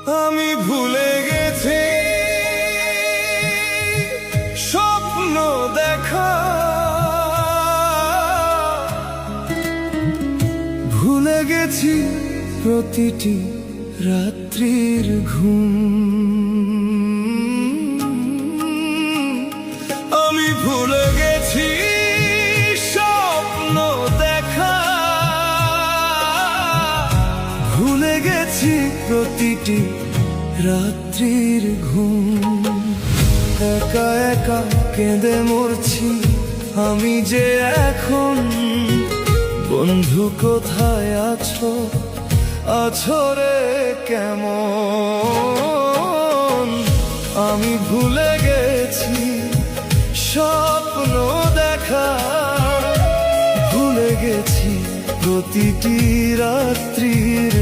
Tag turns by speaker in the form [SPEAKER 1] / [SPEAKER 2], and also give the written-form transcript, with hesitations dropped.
[SPEAKER 1] আমি ভুলে গেছি স্বপ্ন দেখা, ভুলে গেছি প্রতিটি রাত্রির ঘুম। আমি ভুলে গেছি স্বপ্ন দেখা, ভুলে গেছি প্রতিটি রাত্রির ঘুম। একা একা কেঁদে মরছি আমি যে এখন, বন্ধু কোথায় আছো, আছো রে কেমন? আমি ভুলে গেছি স্বপ্ন দেখা, ভুলে গেছি প্রতিটি রাত্রির